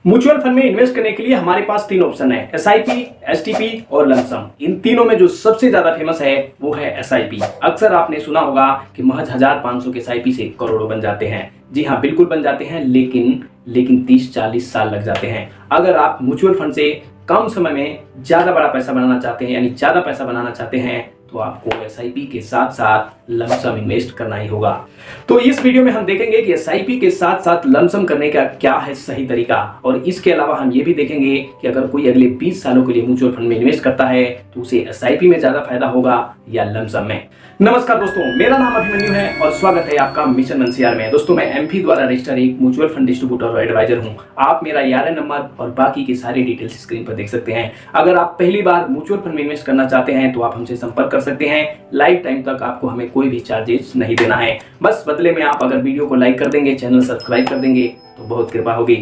Mutual fund में invest करने के लिए हमारे पास तीन ऑप्शन है, एसआईपी, एसटीपी और लमसम। इन तीनों में जो सबसे ज्यादा फेमस है वो है एसआईपी। अक्सर आपने सुना होगा कि महज 1500 के एसआईपी से करोड़ों बन जाते हैं। जी हाँ, बिल्कुल बन जाते हैं, लेकिन 30-40 साल लग जाते हैं। अगर आप म्यूचुअल फंड से कम समय में ज्यादा बड़ा पैसा बनाना चाहते हैं, यानी ज्यादा पैसा बनाना चाहते हैं, तो आपको एसआईपी के साथ साथ लमसम इन्वेस्ट करना ही होगा। तो इस वीडियो में हम देखेंगे कि एसआईपी के साथ साथ लमसम करने का क्या है सही तरीका, और इसके अलावा हम ये भी देखेंगे कि अगर कोई अगले 20 सालों के लिए म्यूचुअल फंड में इन्वेस्ट करता है तो उसे एसआईपी में ज्यादा फायदा होगा या लमसम में। नमस्कार दोस्तों, मेरा नाम अभिमन्यु है और स्वागत है आपका मिशन एनसीआर में। दोस्तों, मैं एमपी द्वारा रजिस्टर्ड एक म्यूचुअल फंड डिस्ट्रीब्यूटर और एडवाइजर हूं। आप मेरा यार नंबर और बाकी की सारी डिटेल्स स्क्रीन पर देख सकते हैं। अगर आप पहली बार म्यूचुअल फंड में इन्वेस्ट करना चाहते हैं तो आप हमसे संपर्क कर सकते हैं। लाइफ टाइम तक आपको हमें कोई भी चार्जेस नहीं देना है। बस बदले में आप अगर वीडियो को लाइक कर देंगे, चैनल सब्सक्राइब कर देंगे तो बहुत कृपा होगी।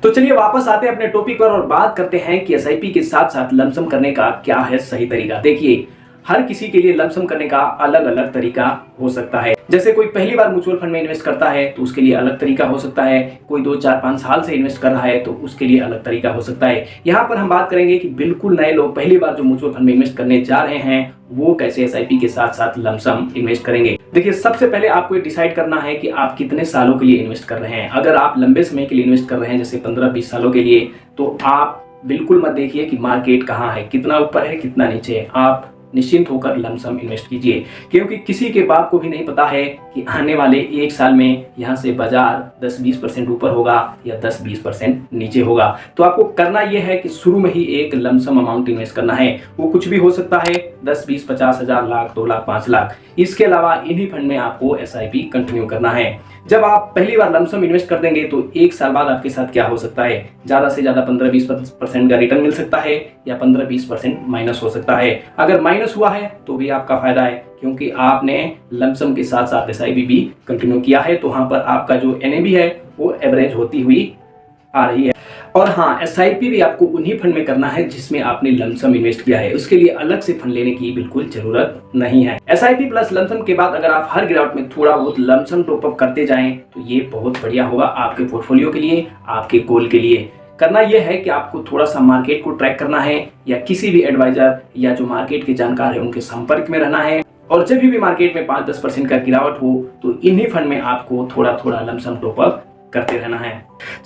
तो चलिए वापस आते हैं अपने टॉपिक पर और बात करते हैं कि एसआईपी के साथ साथ लमसम करने का क्या है सही तरीका। देखिए, हर किसी के लिए लमसम करने का अलग अलग तरीका हो सकता है। जैसे कोई पहली बार म्यूचुअल फंड में इन्वेस्ट करता है तो उसके लिए अलग तरीका हो सकता है। कोई 2-4-5 साल से इन्वेस्ट कर रहा है तो उसके लिए अलग तरीका हो सकता है। यहाँ पर हम बात करेंगे कि बिल्कुल नए लोग पहली बार जो म्यूचुअल फंड में इन्वेस्ट करने जा रहे हैं वो कैसे एसआईपी के साथ साथ लमसम इन्वेस्ट करेंगे। देखिए, सबसे पहले आपको डिसाइड करना है कि आप कितने सालों के लिए इन्वेस्ट कर रहे हैं। अगर आप लंबे समय के लिए इन्वेस्ट कर रहे हैं, जैसे 15-20 सालों के लिए, तो आप बिल्कुल मत देखिए कि मार्केट कहाँ है, कितना ऊपर है, कितना नीचे है। आप निश्चिंत होकर लमसम इन्वेस्ट कीजिए, क्योंकि किसी के बाप को भी नहीं पता है कि आने वाले एक साल में यहाँ से बाजार 10-20% ऊपर होगा या 10-20% नीचे होगा। तो आपको करना यह है कि शुरू में ही एक लमसम अमाउंट इन्वेस्ट करना है। वो कुछ भी हो सकता है, 10, 20, 50 हजार, लाख, 2 लाख, 5 लाख। इसके अलावा इन्हीं फंड में आपको एसआईपी कंटिन्यू करना है। जब आप पहली बार लमसम इन्वेस्ट कर देंगे तो एक साल बाद आपके साथ क्या हो सकता है, ज्यादा से ज्यादा 15-20% का रिटर्न मिल सकता है या 15-20% माइनस हो सकता है। अगर माइनस हुआ है तो भी आपका फायदा है, क्योंकि आपने लमसम के साथ साथ एसआईपी भी कंटिन्यू किया है। तो वहां पर आपका जो एनएवी है वो एवरेज होती हुई आ रही है। और हाँ, एसआईपी भी आपको उन्हीं फंड में करना है जिसमें आपने लमसम इन्वेस्ट किया है। उसके लिए अलग से फंड लेने की बिल्कुल जरूरत नहीं है। एसआईपी प्लस लमसम के बाद अगर आप हर गिरावट में थोड़ा बहुत लमसम टॉपअप करते जाएं तो ये बहुत बढ़िया होगा आपके पोर्टफोलियो के लिए, आपके गोल के लिए। करना यह है कि आपको थोड़ा सा मार्केट को ट्रैक करना है या किसी भी एडवाइजर या जो मार्केट के जानकार है उनके संपर्क में रहना है। और जब भी मार्केट में 5-10% का गिरावट हो तो इन्हीं फंड में आपको थोड़ा थोड़ा लमसम टॉपअप करते रहना है।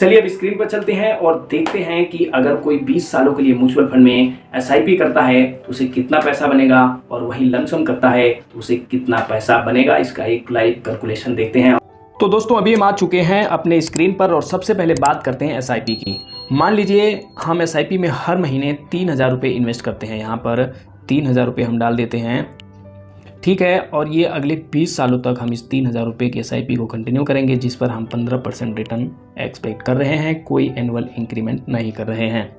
चलिए अब स्क्रीन पर चलते हैं और देखते हैं कि अगर कोई 20 सालों के लिए म्यूचुअल फंड में एसआईपी करता है तो उसे कितना पैसा बनेगा, और वही लमसम करता है तो उसे कितना पैसा बनेगा। इसका एक लाइव कैलकुलेशन देखते हैं। तो दोस्तों, अभी हम आ चुके हैं अपने स्क्रीन पर और सबसे पहले बात करते हैं एसआईपी की। मान लीजिए हम एसआईपी में हर महीने 3000 रुपये इन्वेस्ट करते हैं। यहाँ पर 3000 रुपये हम डाल देते हैं, ठीक है। और ये अगले 20 सालों तक हम इस 3000 रुपये की एसआईपी को कंटिन्यू करेंगे, जिस पर हम 15% रिटर्न एक्सपेक्ट कर रहे हैं। कोई एनुअल इंक्रीमेंट नहीं कर रहे हैं,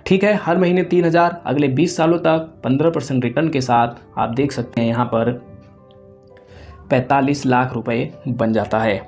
ठीक है। हर महीने 3000, अगले 20 सालों तक 15% रिटर्न के साथ आप देख सकते हैं यहाँ पर 45 लाख रुपए बन जाता है।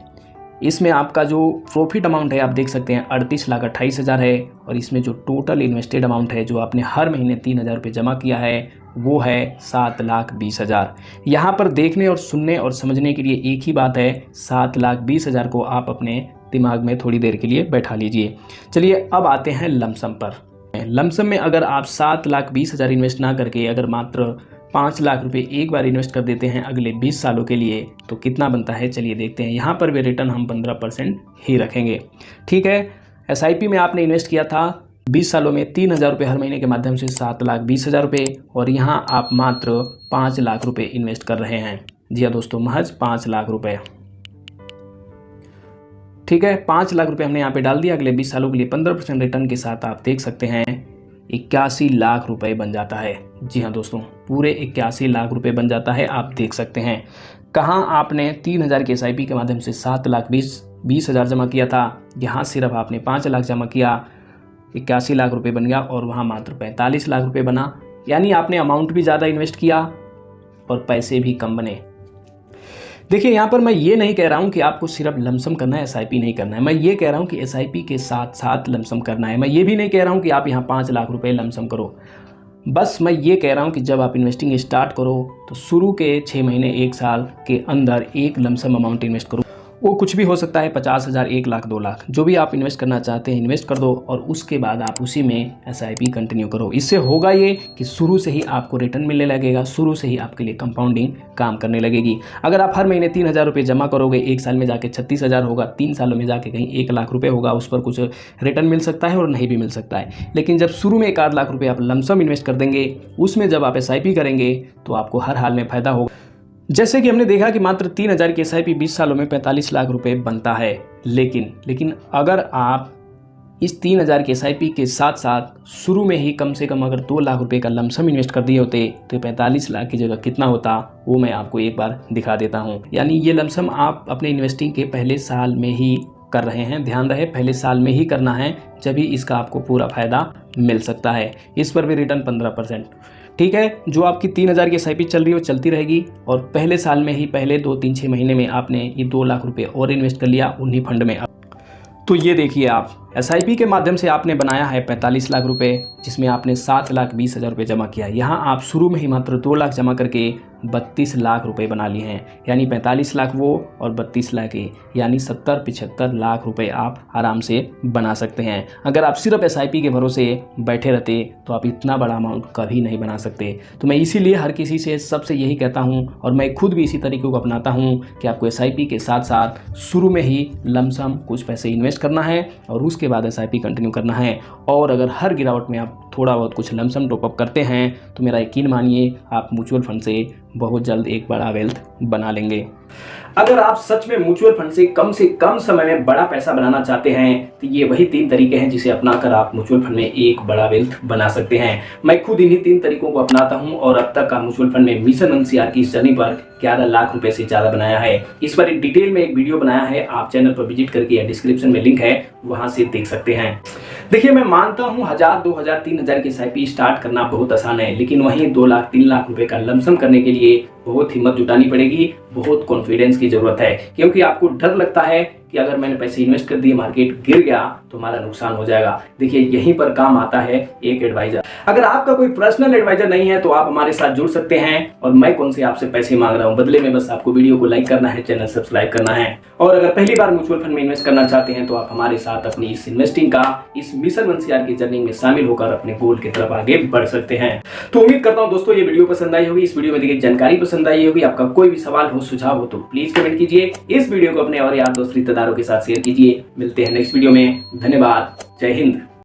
इसमें आपका जो प्रॉफिट अमाउंट है आप देख सकते हैं 38,28,000 है, और इसमें जो टोटल इन्वेस्टेड अमाउंट है जो आपने हर महीने 3000 रुपये जमा किया है वो है 7,20,000। यहाँ पर देखने और सुनने और समझने के लिए एक ही बात है, 7,20,000 को आप अपने दिमाग में थोड़ी देर के लिए बैठा लीजिए। चलिए अब आते हैं लमसम पर। लमसम में अगर आप 7,20,000 इन्वेस्ट ना करके अगर मात्र 5 लाख रुपए एक बार इन्वेस्ट कर देते हैं अगले 20 सालों के लिए तो कितना बनता है, चलिए देखते हैं। यहाँ पर भी रिटर्न हम 15% ही रखेंगे, ठीक है। एसआईपी में आपने इन्वेस्ट किया था 20 सालों में 3000 रुपये हर महीने के माध्यम से 7,20,000 रुपये, और यहाँ आप मात्र 5 लाख रुपये इन्वेस्ट कर रहे हैं। जी हाँ दोस्तों, महज 5 लाख रुपये, ठीक है। 5 लाख रुपये हमने यहाँ पे डाल दिया। अगले 20 सालों के लिए 15% रिटर्न के साथ आप देख सकते हैं 81 लाख रुपए बन जाता है। जी हाँ दोस्तों, पूरे 81 लाख रुपए बन जाता है। आप देख सकते हैं कहाँ आपने 3000 के एसआईपी के माध्यम से 7,20,000 जमा किया था। यहाँ सिर्फ आपने 5 लाख जमा किया, 81 लाख रुपए बन गया, और वहाँ मात्र 45 लाख रुपए बना। यानी आपने अमाउंट भी ज़्यादा इन्वेस्ट किया और पैसे भी कम बने। देखिए, यहाँ पर मैं ये नहीं कह रहा हूँ कि आपको सिर्फ लमसम करना है, एसआईपी नहीं करना है। मैं ये कह रहा हूँ कि एसआईपी के साथ साथ लमसम करना है। मैं ये भी नहीं कह रहा हूँ कि आप यहाँ 5 लाख रुपए लमसम करो। बस मैं ये कह रहा हूँ कि जब आप इन्वेस्टिंग स्टार्ट करो तो शुरू के 6 महीने 1 साल के अंदर एक लमसम अमाउंट इन्वेस्ट करो। वो कुछ भी हो सकता है, 50,000, 1 लाख, 2 लाख, जो भी आप इन्वेस्ट करना चाहते हैं इन्वेस्ट कर दो और उसके बाद आप उसी में SIP कंटिन्यू करो। इससे होगा ये कि शुरू से ही आपको रिटर्न मिलने लगेगा, शुरू से ही आपके लिए कंपाउंडिंग काम करने लगेगी। अगर आप हर महीने 3,000 रुपये जमा करोगे, 1 साल में जाके 36,000 होगा, 3 सालों में जाके कहीं 1 लाख रुपये होगा, उस पर कुछ रिटर्न मिल सकता है और नहीं भी मिल सकता है। लेकिन जब शुरू में 1 आध लाख रुपये आप लमसम इन्वेस्ट कर देंगे, उसमें जब आप SIP करेंगे तो आपको हर हाल में फ़ायदा होगा। जैसे कि हमने देखा कि मात्र 3,000 की SIP 20 सालों में 45 लाख रुपए बनता है। लेकिन अगर आप इस 3,000 की SIP के साथ साथ शुरू में ही कम से कम अगर 2 लाख रुपए का लमसम इन्वेस्ट कर दिए होते तो 45 लाख की जगह कितना होता, वो मैं आपको एक बार दिखा देता हूँ। यानी ये लमसम आप अपने इन्वेस्टिंग के पहले साल में ही कर रहे हैं। ध्यान रहे, पहले साल में ही करना है, जब ही इसका आपको पूरा फ़ायदा मिल सकता है। इस पर भी रिटर्न 15%। ठीक है, जो आपकी 3,000 की SIP चल रही है वो चलती रहेगी और पहले साल में ही पहले 2, 3, 6 महीने में आपने ये 2 लाख रुपए और इन्वेस्ट कर लिया उन्हीं फंड में। तो ये देखिए, आप SIP के माध्यम से आपने बनाया है 45 लाख रुपए, जिसमें आपने 7,20,000 रुपये जमा किया। यहाँ आप शुरू में ही मात्र 2 लाख जमा करके 32 लाख रुपए बना लिए हैं। यानी 45 लाख वो और 32 लाख ये, यानी 70-75 लाख रुपए आप आराम से बना सकते हैं। अगर आप सिर्फ SIP के भरोसे बैठे रहते तो आप इतना बड़ा अमाउंट कभी नहीं बना सकते। तो मैं इसीलिए हर किसी से सबसे यही कहता हूँ और मैं खुद भी इसी तरीके को अपनाता हूँ कि आपको SIP के साथ साथ शुरू में ही लमसम कुछ पैसे इन्वेस्ट करना है और उसके बाद SIP कंटिन्यू करना है। और अगर हर गिरावट में आप थोड़ा बहुत कुछ लमसम टॉपअप करते हैं तो मेरा यकीन मानिए आप म्यूचुअल फंड से बहुत जल्द एक बड़ा वेल्थ बना लेंगे। अगर आप सच में म्यूचुअल फंड से कम समय में बड़ा पैसा बनाना चाहते हैं तो ये वही 3 तरीके हैं जिसे अपनाकर आप म्यूचुअल फंड में एक बड़ा वेल्थ बना सकते हैं। मैं खुद इन्हीं 3 तरीकों को अपनाता हूं और अब तक का म्यूचुअल फंड में मिशन 1CR की इस जर्नी पर 11 लाख रुपए से ज्यादा बनाया है। इस पर डिटेल में एक वीडियो बनाया है, आप चैनल पर विजिट करके या डिस्क्रिप्शन में लिंक है वहां से देख सकते हैं। देखिए, मैं मानता हूं 1,000, 2,000, 3,000 की SIP स्टार्ट करना बहुत आसान है, लेकिन वहीं 2 लाख, 3 लाख रुपए का लमसम करने के लिए बहुत हिम्मत जुटानी पड़ेगी, बहुत कॉन्फिडेंस की जरूरत है, क्योंकि आपको डर लगता है कि अगर मैंने पैसे इन्वेस्ट कर दिए, मार्केट गिर गया तो हमारा नुकसान हो जाएगा। देखिए, यहीं पर काम आता है एक एडवाइजर। अगर आपका कोई पर्सनल एडवाइजर नहीं है तो आप हमारे साथ जुड़ सकते हैं और मैं कौन से आपसे पैसे मांग रहा हूं, बदले में बस आपको वीडियो को लाइक करना है, चैनल सब्सक्राइब करना है। और अगर पहली बार म्यूचुअल फंड में इन्वेस्ट करना चाहते हैं तो आप हमारे साथ अपनी इस इन्वेस्टिंग का, इस मिशन 1CR की जर्नी में शामिल होकर अपने गोल की तरफ आगे बढ़ सकते हैं। तो उम्मीद करता हूं दोस्तों ये वीडियो पसंद आई होगी, इस वीडियो में दी गई जानकारी पसंद आई होगी। आपका कोई भी सवाल हो, सुझाव हो तो प्लीज कमेंट कीजिए। इस वीडियो को अपने और यार दोस्त रिश्तेदारों के साथ शेयर कीजिए। मिलते हैं नेक्स्ट वीडियो में। धन्यवाद। जय हिंद।